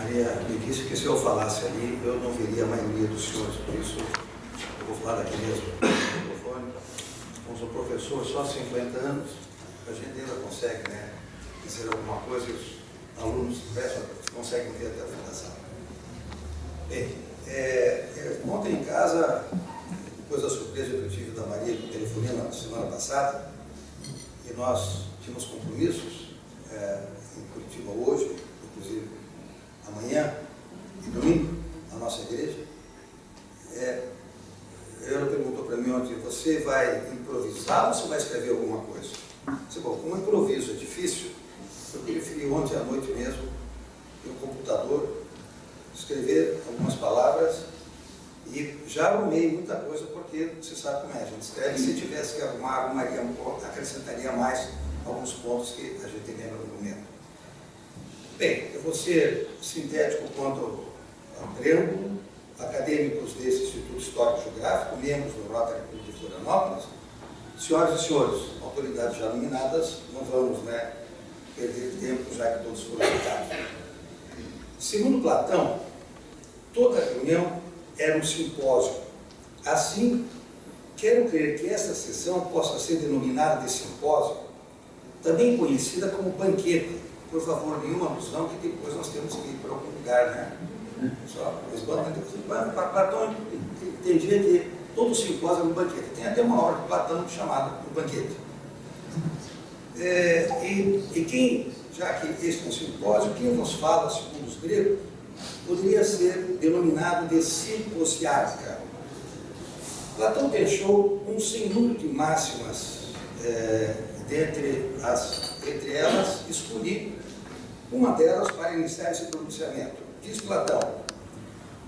Maria me disse que se eu falasse ali, eu não veria a maioria dos senhores, por isso eu vou falar daqui mesmo no microfone. Como sou professor só há 50 anos, a gente ainda consegue, né, dizer alguma coisa e os alunos conseguem ver até a fim da sala. Bem, ontem em casa, depois da surpresa que eu tive da Maria com o telefonema na semana passada, e nós tínhamos compromissos em Curitiba hoje, inclusive amanhã e domingo, na nossa igreja. Ela perguntou para mim ontem: você vai improvisar ou você vai escrever alguma coisa? Eu disse: bom, como improviso é difícil, eu preferi ontem à noite mesmo, no computador, escrever algumas palavras e já arrumei muita coisa, porque você sabe como é, a gente escreve, se tivesse que arrumar, acrescentaria mais alguns pontos que a gente lembra no momento. Bem, eu vou ser sintético quanto ao preâmbulo. Acadêmicos desse Instituto Histórico Geográfico, membros do Rotary Club de Florianópolis, senhoras e senhores, autoridades já nominadas, não vamos perder tempo, já que todos foram citados. Segundo Platão, toda reunião era um simpósio. Assim, quero crer que esta sessão possa ser denominada de simpósio, também conhecida como banquete. Por favor, nenhuma alusão, que depois nós temos que ir para algum lugar, né? Só Platão entendia que todo simpósio era um banquete. Tem até uma obra de Platão chamada O Banquete. Já que este é um simpósio, quem nos fala, segundo os gregos, poderia ser denominado de simposiarca. Platão deixou um sem número de máximas, entre elas, escolhi uma delas para iniciar esse pronunciamento. Diz Platão: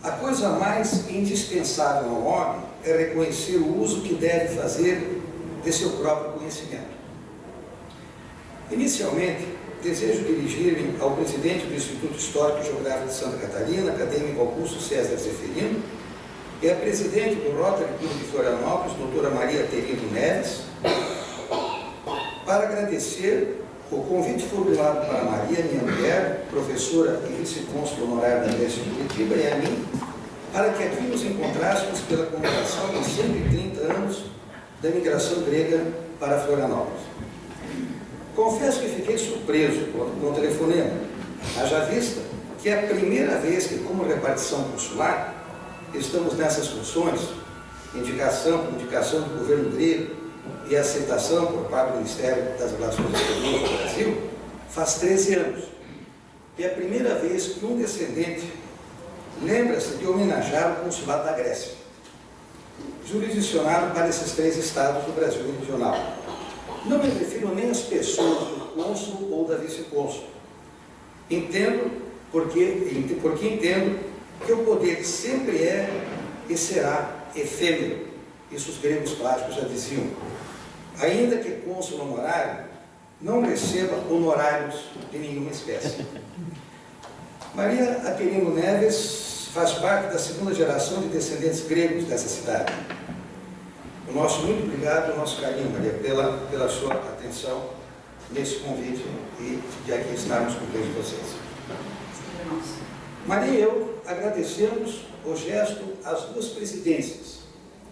a coisa mais indispensável ao homem é reconhecer o uso que deve fazer de seu próprio conhecimento. Inicialmente, desejo dirigir-me ao presidente do Instituto Histórico e Geográfico de Santa Catarina, acadêmico Augusto César Zeferino, e a presidente do Rotary Club de Florianópolis, doutora Maria Terino Neves, para agradecer o convite formulado para Maria, minha mulher, professora e vice-cônsul honorário da Igreja de Curitiba, e a mim, para que aqui nos encontrássemos pela comemoração dos 130 anos da migração grega para Florianópolis. Confesso que fiquei surpreso com o telefonema, haja vista que é a primeira vez que, como repartição consular, estamos nessas funções, indicação do governo grego e aceitação por parte do Ministério das Relações Exteriores do Brasil, faz 13 anos. É a primeira vez que um descendente lembra-se de homenagear o consulado da Grécia, jurisdicionado para esses 3 estados do Brasil meridional. Não me refiro nem às pessoas do cônsul ou da vice-cônsul. Entendo, porque entendo que o poder sempre é e será efêmero. Isso os gregos clássicos já diziam. Ainda que cônsul honorário não receba honorários de nenhuma espécie. Maria Aterino Neves faz parte da segunda geração de descendentes gregos dessa cidade. O nosso muito obrigado, o nosso carinho, Maria, pela sua atenção nesse convite e de aqui estarmos com todos vocês. Maria e eu agradecemos o gesto às 2 presidências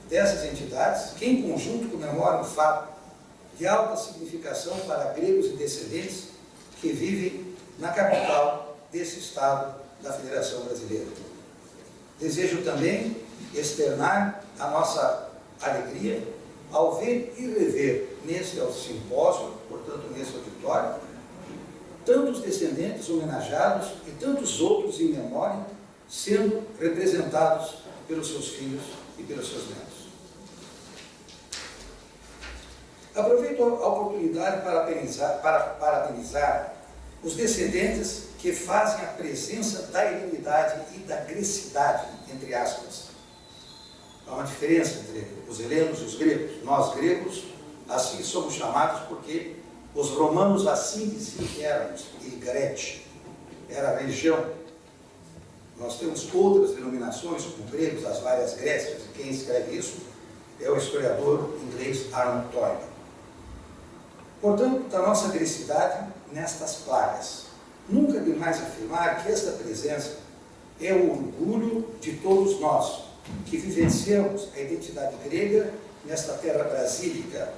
dessas entidades, que em conjunto comemoram o fato de alta significação para gregos e descendentes que vivem na capital desse estado da Federação Brasileira. Desejo também externar a nossa alegria ao ver e rever nesse simpósio, portanto nesse auditório, tantos descendentes homenageados e tantos outros em memória sendo representados pelos seus filhos e pelos seus netos. Aproveito a oportunidade para parabenizar os descendentes que fazem a presença da helenidade e da grecidade, entre aspas. Há uma diferença entre os helenos e os gregos. Nós, gregos, assim somos chamados porque os romanos assim diziam que éramos, e Grécia era a região. Nós temos outras denominações, como gregos, as várias Grécias, e quem escreve isso é o historiador inglês Arnold Toynbee. Portanto, da nossa grecidade nestas plagas. nunca é demais afirmar que esta presença é o orgulho de todos nós, que vivenciamos a identidade grega nesta terra brasílica,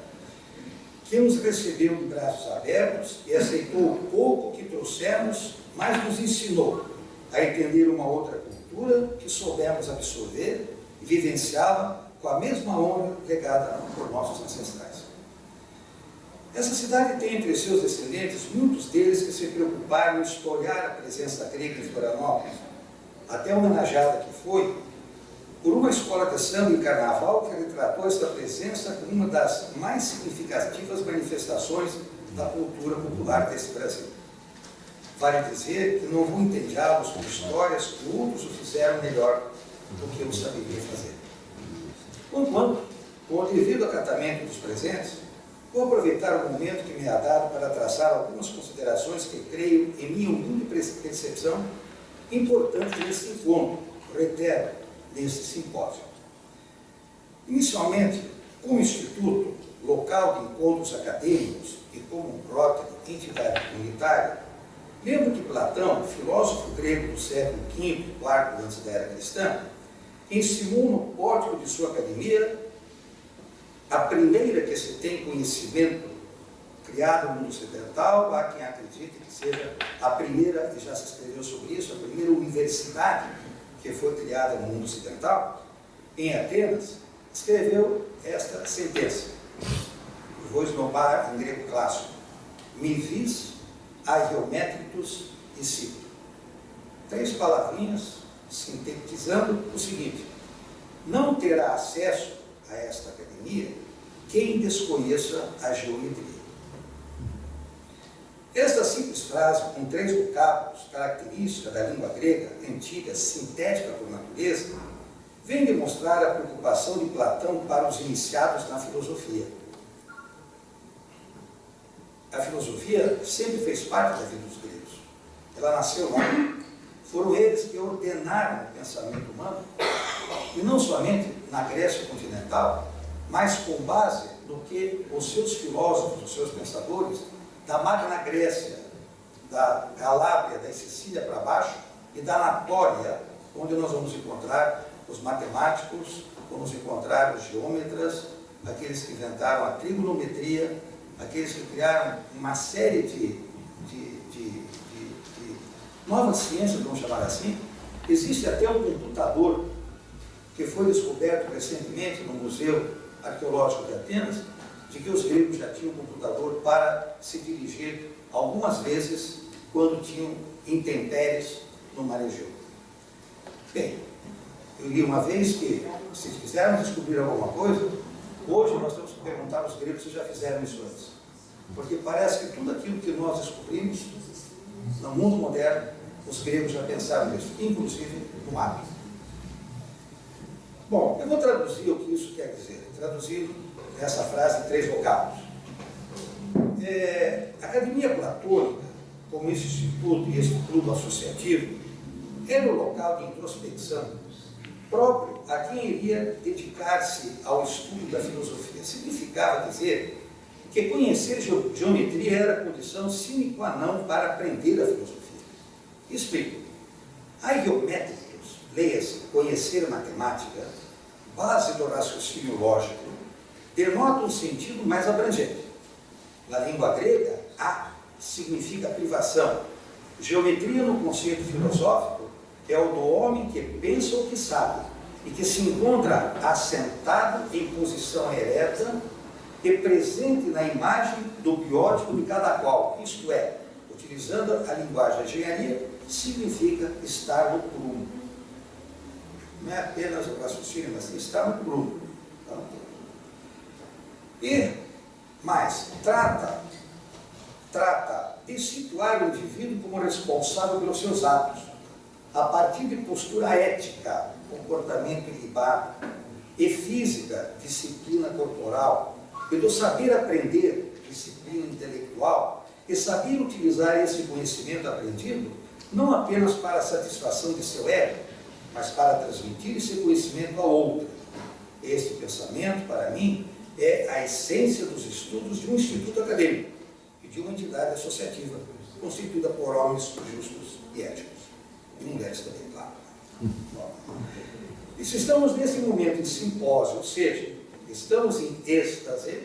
que nos recebeu de braços abertos e aceitou o pouco que trouxemos, mas nos ensinou a entender uma outra cultura que soubemos absorver e vivenciá-la com a mesma honra legada por nossos ancestrais. Essa cidade tem entre seus descendentes muitos deles que se preocuparam em historiar a presença grega em Florianópolis, até homenageada que foi por uma escola de samba em carnaval que retratou esta presença como uma das mais significativas manifestações da cultura popular desse Brasil. Vale dizer que não vou entediá-los com histórias que outros o fizeram melhor do que eu saberia fazer. Contudo, com o devido acatamento dos presentes, vou aproveitar o momento que me é dado para traçar algumas considerações que creio, em minha humilde percepção, importantes neste encontro, reitero, neste simpósio. Inicialmente, como instituto, local de encontros acadêmicos e como um Rotary, entidade comunitária, lembro que Platão, filósofo grego do século V e IV antes da era cristã, ensinou no pórtico de sua academia a primeira que se tem conhecimento criado no mundo ocidental, há quem acredite que seja a primeira, e já se escreveu sobre isso, a primeira universidade que foi criada no mundo ocidental, em Atenas, escreveu esta sentença. Eu vou esnobar em grego clássico. Mi vis agiométritos e cito. 3 palavrinhas sintetizando o seguinte: não terá acesso a esta academia quem desconheça a geometria. Esta simples frase, com 3 vocábulos, característica da língua grega, antiga, sintética por natureza, vem demonstrar a preocupação de Platão para os iniciados na filosofia. A filosofia sempre fez parte da vida dos gregos. Ela nasceu lá. Foram eles que ordenaram o pensamento humano, e não somente na Grécia continental, mas com base no que os seus filósofos, os seus pensadores, da Magna Grécia, da Calábria, da Sicília para baixo, e da Anatólia, onde nós vamos encontrar os matemáticos, vamos encontrar os geômetras, aqueles que inventaram a trigonometria, aqueles que criaram uma série de novas ciências, vamos chamar assim. Existe até um computador que foi descoberto recentemente no Museu Arqueológico de Atenas, de que os gregos já tinham um computador para se dirigir algumas vezes quando tinham intempéries no Maregeu. Bem, eu li uma vez que, se quisermos descobrir alguma coisa, hoje nós temos que perguntar aos gregos se já fizeram isso antes. Porque parece que tudo aquilo que nós descobrimos no mundo moderno, os gregos já pensaram nisso, inclusive no mapa. Bom, eu vou traduzir o que isso quer dizer, traduzindo essa frase em 3 vocábulos. A Academia Platônica, como esse instituto e esse clube associativo, era um local de introspecção próprio a quem iria dedicar-se ao estudo da filosofia. Significava dizer que conhecer geometria era a condição sine qua non para aprender a filosofia. Explico. Agiométricos, leia-se, conhecer matemática, base do raciocínio lógico, denota um sentido mais abrangente. Na língua grega, a significa privação. Geometria, no conceito filosófico, é o do homem que pensa o que sabe e que se encontra assentado em posição ereta e presente na imagem do biótipo de cada qual, isto é, utilizando a linguagem da engenharia, significa estar no prumo. Não é apenas o raciocínio, mas estar no prumo. E mais, trata de situar o indivíduo como responsável pelos seus atos, a partir de postura ética, comportamento ilibado, e física, disciplina corporal, e do saber aprender, disciplina intelectual, e saber utilizar esse conhecimento aprendido, não apenas para a satisfação de seu ego, mas para transmitir esse conhecimento a outro. Este pensamento, para mim, é a essência dos estudos de um instituto acadêmico e de uma entidade associativa, constituída por homens justos e éticos. E mulheres também, claro. Bom, e se estamos nesse momento de simpósio, ou seja, estamos em êxtase,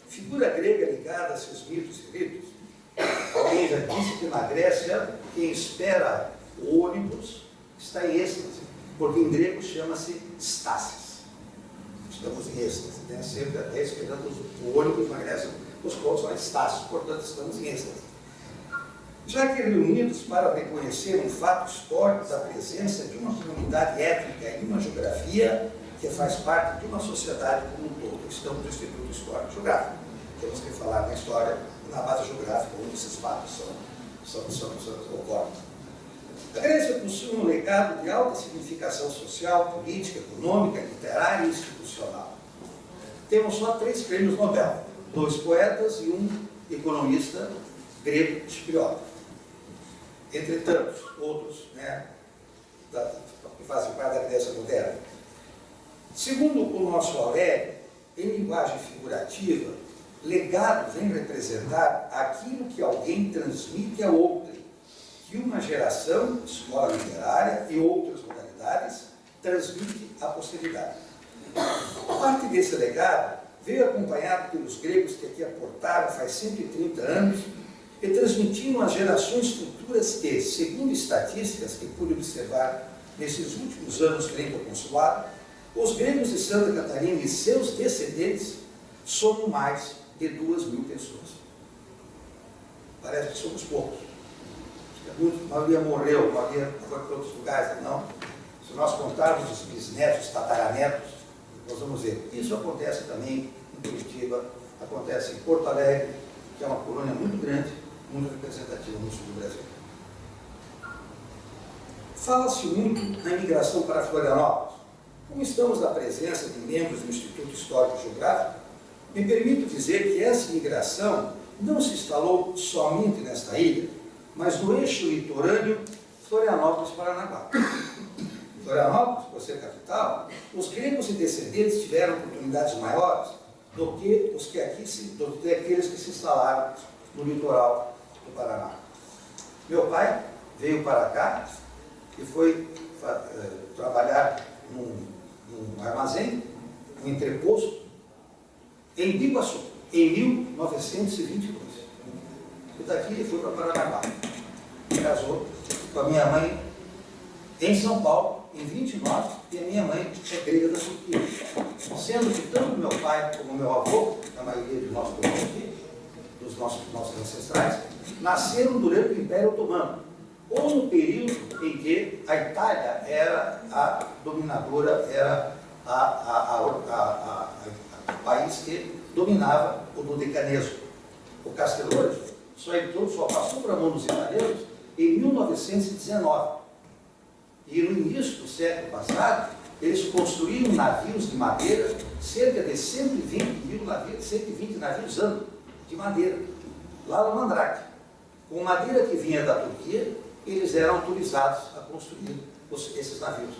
figura grega ligada a seus mitos e ritos. Alguém já disse que na Grécia, quem espera o ônibus está em êxtase, porque em grego chama-se stasis. Estamos em êxtase, né? Sempre até esperando o ônibus na Grécia, os pontos são estáticos, portanto estamos em êxtase. Já que reunidos para reconhecer um fato histórico da presença de uma comunidade étnica e uma geografia que faz parte de uma sociedade como um todo, estamos no Instituto Histórico e Geográfico. Temos que falar na história, na base geográfica, onde esses fatos ocorrem. A Grécia possui um legado de alta significação social, política, econômica, literária e institucional. Temos só 3 prêmios Nobel, 2 poetas e um economista grego chipriota. Entre tantos outros, né, que fazem parte da Grécia moderna. Segundo o nosso Aurélio, em linguagem figurativa, legado vem representar aquilo que alguém transmite a outrem, que uma geração, escola literária e outras modalidades, transmite à posteridade. Parte desse legado veio acompanhado pelos gregos que aqui aportaram faz 130 anos e transmitiram às gerações futuras que, segundo estatísticas que pude observar nesses últimos anos frente ao consulado, os gregos de Santa Catarina e seus descendentes somam mais de 2.000 pessoas. Parece que somos poucos. A maioria morreu, a maioria foi para outros lugares, não. Se nós contarmos os bisnetos, os tataranetos, nós vamos ver. Isso acontece também em Curitiba, acontece em Porto Alegre, que é uma colônia muito grande, muito representativa no sul do Brasil. Fala-se muito na imigração para Florianópolis. Como estamos na presença de membros do Instituto Histórico e Geográfico, me permito dizer que essa imigração não se instalou somente nesta ilha, mas no eixo litorâneo Florianópolis-Paranaguá. Florianópolis, por ser capital, os gregos e descendentes tiveram oportunidades maiores do que aqueles que se instalaram no litoral do Paraná. Meu pai veio para cá e foi trabalhar num armazém, um entreposto, em Biguaçu, em 1922. E daqui ele foi para Paranaguá. Casou com a minha mãe em São Paulo, em 29, e a minha mãe é grega da Turquia. Sendo que tanto meu pai como meu avô, a maioria de nós aqui, dos nossos ancestrais, nasceram durante o Império Otomano, ou no período em que a Itália era a dominadora, era o país que dominava o dodecanesmo. O Castelões só passou para a mão dos italianos em 1919. E no início do século passado, eles construíram navios de madeira, cerca de 120 navios ano de madeira, lá no Mandrake. Com madeira que vinha da Turquia, eles eram autorizados a construir esses navios.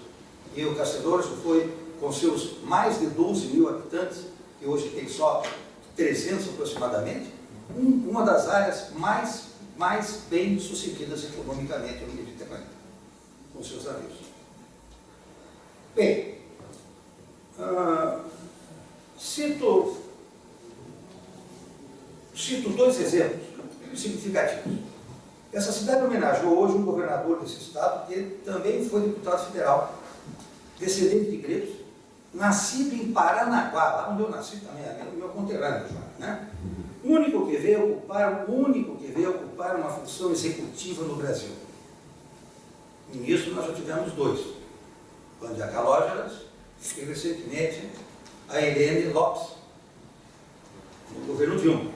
E o Castelões foi, com seus mais de 12.000 habitantes, que hoje tem só 300 aproximadamente, uma das áreas mais bem sucedidas economicamente no Mediterrâneo, com seus navios. Bem, cito 2 exemplos significativos. Essa cidade homenageou hoje um governador desse estado, que também foi deputado federal, descendente de gregos, nascido em Paranaguá, lá onde eu nasci também, é o meu conterrâneo, né? O único que veio ocupar uma função executiva no Brasil. E nisso nós já tivemos 2. Quando a Calógeras e recentemente a Helene Lopes, no governo Dilma.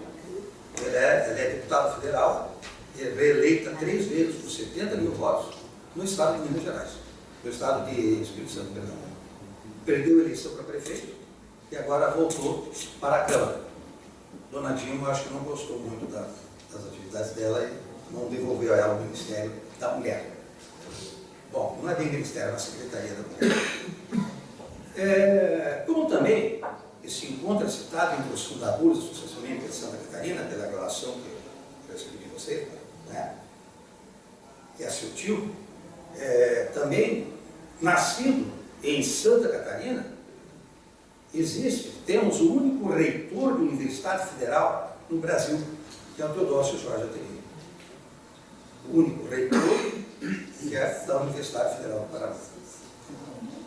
Ela é deputada federal, reeleita 3 vezes por 70.000 votos no estado de Minas Gerais, no estado de Espírito Santo, perdão. Perdeu a eleição para prefeito e agora voltou para a Câmara. Dona Dilma, acho que não gostou muito das atividades dela e não devolveu a ela o Ministério da Mulher. Bom, não é bem Ministério, é a Secretaria da Mulher. Como também se encontra citado entre os fundadores do Associação de Santa Catarina, pela relação que eu recebi de você, né, que é seu tio, também nascido em Santa Catarina, temos o único reitor de universidade federal no Brasil, que é o Teodócio Jorge Ateliê. O único reitor que é da Universidade Federal do Paraná.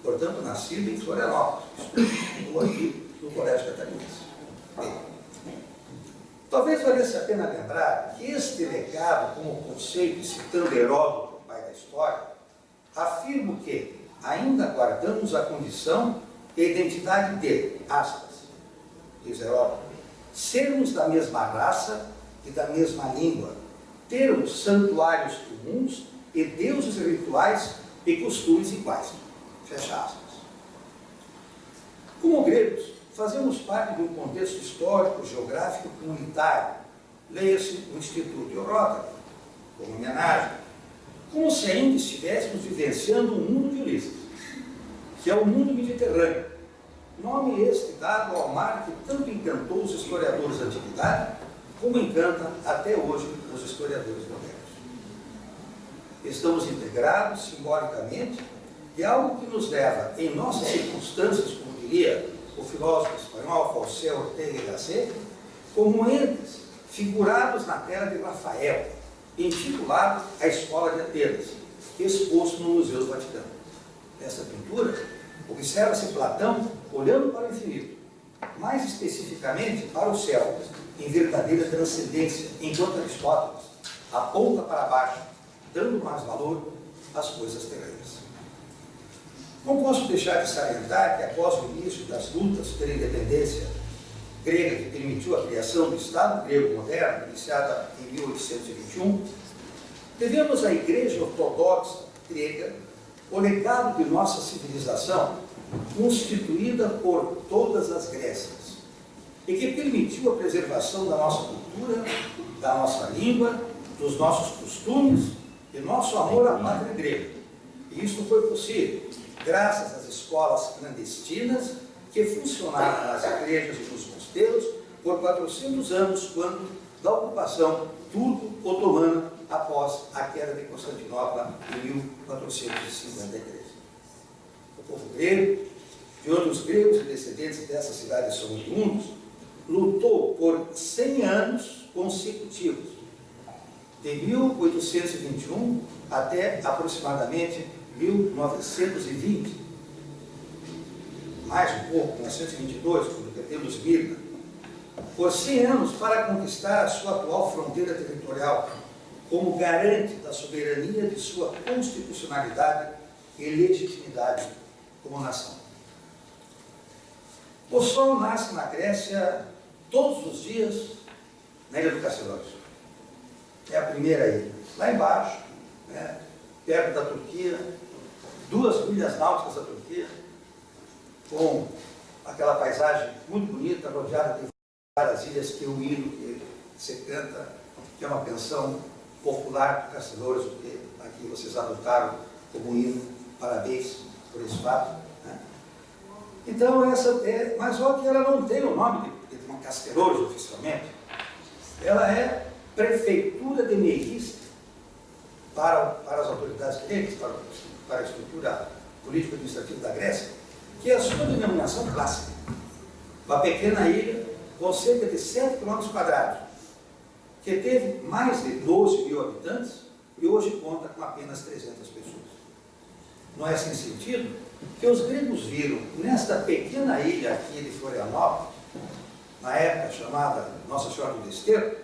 Portanto, nascido em Florianópolis, estudou aqui no Colégio Catarinense. Bem, talvez valesse a pena lembrar que este legado, como conceito, citando Heródoto, o pai da história, afirma que ainda guardamos a condição e a identidade de, aspas, diz Heródoto, sermos da mesma raça e da mesma língua, termos santuários comuns e deuses rituais e costumes iguais. Fecha aspas. Como gregos, fazemos parte de um contexto histórico, geográfico, comunitário. Leia-se o Instituto Europa, como homenagem, como se ainda estivéssemos vivenciando um mundo de Ulisses, que é o mundo mediterrâneo. Nome este dado ao mar que tanto encantou os historiadores da antiguidade, como encanta até hoje os historiadores modernos. Estamos integrados simbolicamente e algo que nos leva, em nossas circunstâncias, como diria o filósofo espanhol José Ortega y Gasset, como entes figurados na tela de Rafael, intitulado A Escola de Atenas, exposto no Museu do Vaticano. Nessa pintura, observa-se Platão olhando para o infinito, mais especificamente para o céu, em verdadeira transcendência, enquanto Aristóteles aponta para baixo, dando mais valor às coisas terrenas. Não posso deixar de salientar que, após o início das lutas pela independência grega que permitiu a criação do Estado grego moderno, iniciada em 1821, devemos à Igreja Ortodoxa grega o legado de nossa civilização, constituída por todas as Grécias, e que permitiu a preservação da nossa cultura, da nossa língua, dos nossos costumes e nosso amor à pátria grega. E isso foi possível graças às escolas clandestinas que funcionaram nas igrejas e nos mosteiros por 400 anos, quando da ocupação turco-otomana após a queda de Constantinopla em 1453. O povo grego, de onde os gregos e descendentes dessas cidades são oriundos, lutou por 100 anos consecutivos, de 1821 até aproximadamente 1920, mais um pouco, 1922, quando perdemos Mirna, por 100 anos para conquistar a sua atual fronteira territorial, como garante da soberania de sua constitucionalidade e legitimidade como nação. O sol nasce na Grécia todos os dias na Ilha do Castellório. É a primeira ilha. Lá embaixo, né, perto da Turquia, 2 milhas náuticas da Turquia, com aquela paisagem muito bonita, rodeada de várias ilhas, que é o hino que se canta, que é uma canção popular do Castellório, que aqui vocês adotaram como hino. Parabéns por esse fato. Né? Então, mas só que ela não tem o nome de uma Castellório oficialmente. Ela é prefeitura de Meirista para as autoridades gregas, para a estrutura político-administrativa da Grécia, que é a sua denominação clássica. Uma pequena ilha com cerca de 7 km², que teve mais de 12 mil habitantes e hoje conta com apenas 300 pessoas. Não é sem sentido que os gregos viram nesta pequena ilha aqui de Florianópolis, na época chamada Nossa Senhora do Desterro,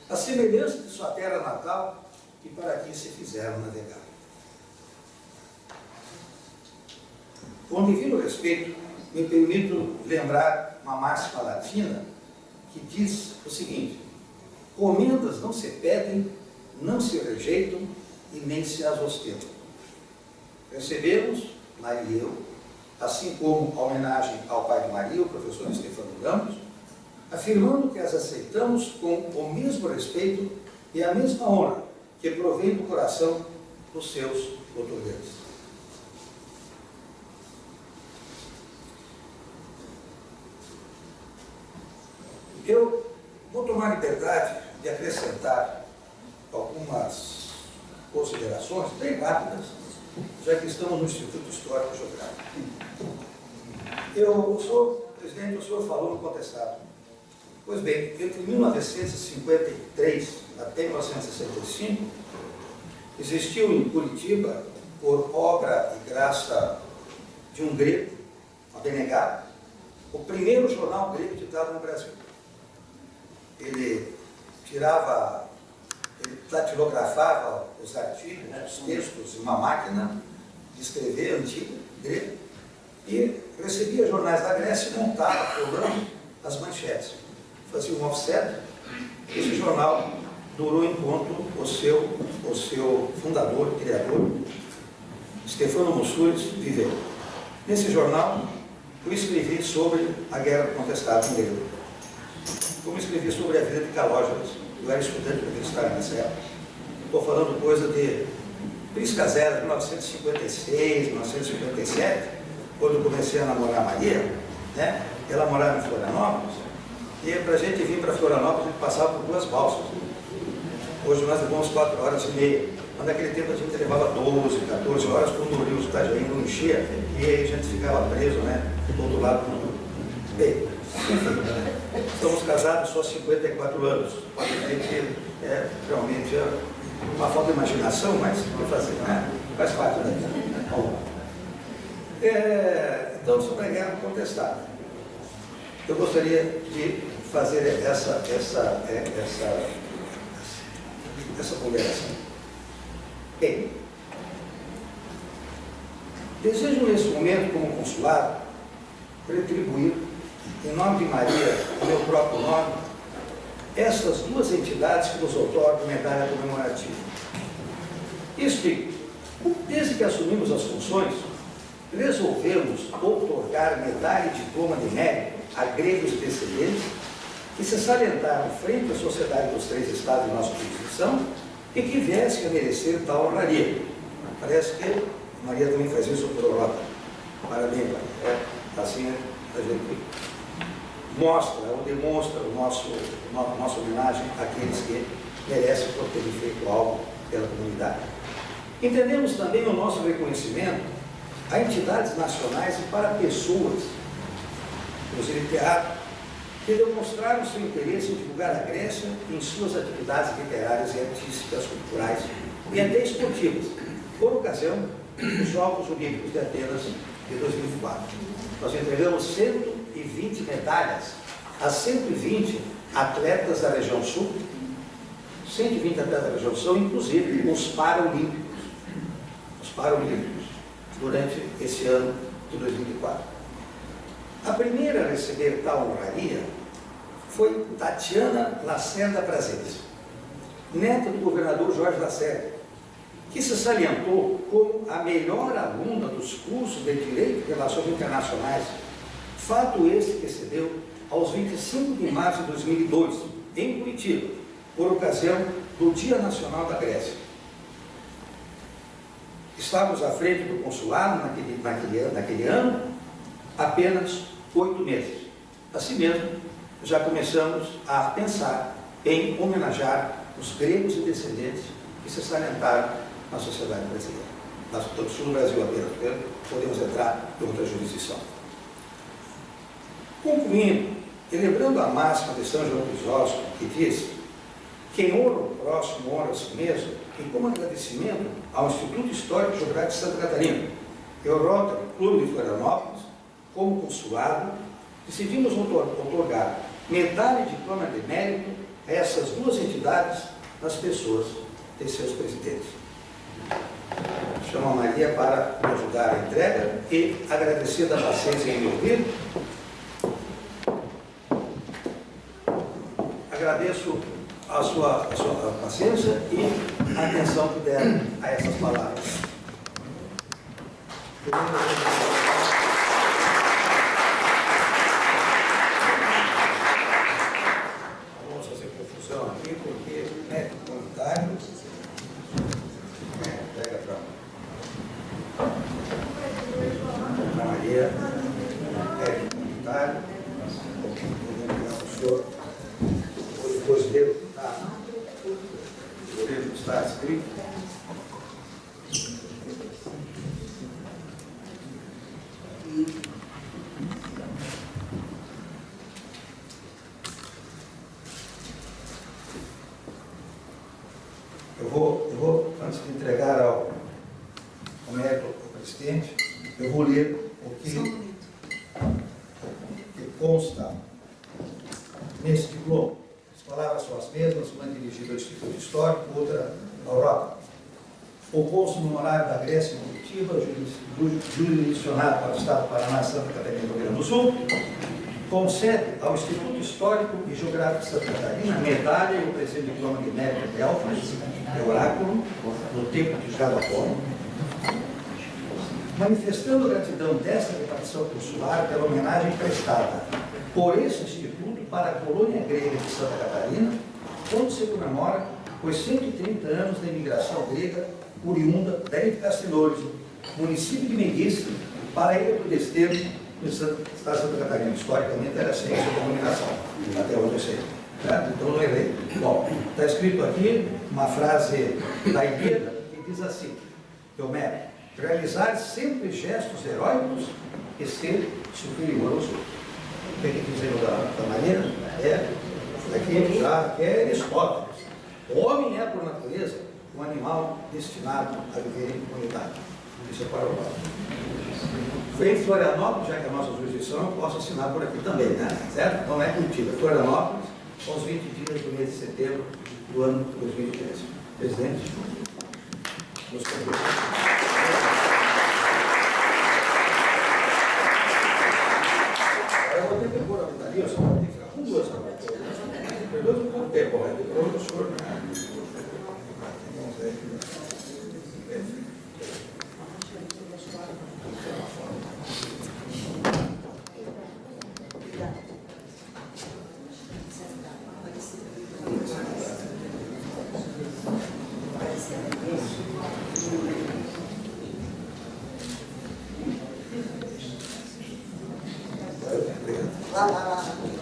a semelhança de sua terra natal, e para aqui se fizeram navegar. Com devido respeito, me permito lembrar uma máxima latina que diz o seguinte: comendas não se pedem, não se rejeitam e nem se as ostentam. Recebemos, Maria e eu, assim como a homenagem ao pai de Maria, o professor Stefano Ramos, afirmando que as aceitamos com o mesmo respeito e a mesma honra que provém do coração dos seus otorgantes. Eu vou tomar liberdade de acrescentar algumas considerações bem rápidas, já que estamos no Instituto Histórico Geográfico. Presidente, o senhor falou no contestado. Pois bem, entre 1953 até 1965, existiu em Curitiba, por obra e graça de um grego, Abnegado, o primeiro jornal grego editado no Brasil. Ele datilografava os artigos, os textos, em uma máquina de escrever antiga, grega, e recebia jornais da Grécia e montava, programa, as manchetes. Fazia um offset. Esse jornal durou enquanto o seu fundador, criador, Stefano Mussouris, viveu. Nesse jornal, eu escrevi sobre a Guerra do Contestado em grego. Como escrevi sobre a vida de Calógenes, eu era estudante universitário nessa época. Estou falando coisa de Prisca Zero, 1956, 1957, quando eu comecei a namorar a Maria, né? Ela morava em Florianópolis, e para a gente vir para Florianópolis, a gente passava por 2 balsas. Hoje nós levamos 4 horas e meia. Mas naquele tempo a gente levava 12, 14 horas, quando o rio Itajaí não enchia, e aí a gente ficava preso, né? Do outro lado do mundo. Bem, estamos casados só há 54 anos. Pode ver que é realmente uma falta de imaginação, mas o que fazer, né? Faz parte da vida. Então, sobre a guerra contestada, eu gostaria de fazer essa ponderação. Bem, desejo nesse momento, como consulado, retribuir, em nome de Maria, em meu próprio nome, essas 2 entidades que nos outorgam medalha comemorativa. Explico. Desde que assumimos as funções, resolvemos outorgar medalha e diploma de mérito a gregos descendentes que se salientaram frente à sociedade dos 3 estados de nossa jurisdição e que viessem a merecer tal honraria. Parece que Maria também faz isso por Europa. Parabéns, Maria. Assim a gente mostra ou demonstra nossa homenagem àqueles que merecem por terem feito algo pela comunidade. Entendemos também o nosso reconhecimento a entidades nacionais e para pessoas, inclusive teatro, que demonstraram seu interesse em divulgar a Grécia em suas atividades literárias e artísticas, culturais e até esportivas, por ocasião dos Jogos Olímpicos de Atenas de 2004. Nós entregamos 120 medalhas a 120 atletas da região sul, 120 atletas da região sul, inclusive os Paralímpicos, durante esse ano de 2004. A primeira a receber tal honraria foi Tatiana Lacerda Prazeres, neta do governador Jorge Lacerda, que se salientou como a melhor aluna dos cursos de Direito e Relações Internacionais, fato este que se deu aos 25 de março de 2002, em Curitiba, por ocasião do Dia Nacional da Grécia. Estávamos à frente do consulado naquele ano, apenas 8 meses. Assim mesmo, já começamos a pensar em homenagear os gregos e descendentes que se salientaram na sociedade brasileira. Nós estamos no Brasil apenas, podemos entrar em outra jurisdição. Concluindo, e lembrando a máxima de São João Crisóstomo, que diz: quem honra o próximo honra a si mesmo, e como agradecimento ao Instituto Histórico Geográfico de Santa Catarina e ao Rotary Clube de Florianópolis, como consulado, decidimos outorgar medalha e diploma de mérito a essas 2 entidades nas pessoas de seus presidentes. Chamo a Maria para me ajudar a entrega e agradecer da paciência em me ouvir. Agradeço a sua paciência e a atenção que deram a essas palavras. Vamos fazer confusão aqui, porque é comunitário. Pega para Maria, é comunitário. O senhor, depois dele, tá? nesse diploma. As palavras são as mesmas, uma dirigida ao Instituto Histórico, outra à Europa. O cônsul honorário da Grécia em Curitiba, jurisdicionado para o Estado do Paraná, Santa Catarina e Rio Grande do Sul, concede ao Instituto Histórico e Geográfico de Santa Catarina medalha e o presente diploma de mérito de Delfos, de oráculo, no tempo de cada forma, manifestando gratidão desta repartição consular pela homenagem prestada por esse instituto para a colônia grega de Santa Catarina, quando se comemora os 130 anos da imigração grega oriunda da ilha de Castelões, município de Menguiça, para a ilha do Desterro, no estado de Santa Catarina. Historicamente era assim essa denominação, até onde eu sei. Então não errei. Bom, está escrito aqui uma frase da Ilíada que diz assim, Homero: realizar sempre gestos heróicos e ser superior aos outros. O que diz da maneira? Aqui já é Aristóteles. O homem é, por natureza, um animal destinado a viver em comunidade. Isso é para o homem. Foi em Florianópolis, já que a nossa jurisdição, eu posso assinar por aqui também, né? Certo? Então é Curitiba. Florianópolis, são os 20 dias do mês de setembro do ano 2013. Presidente, nos convida. Eu vou ter que pôr a medalha, só vou ter que ficar com duas agora. Perdão um pouco tempo, depois o senhor. Lá.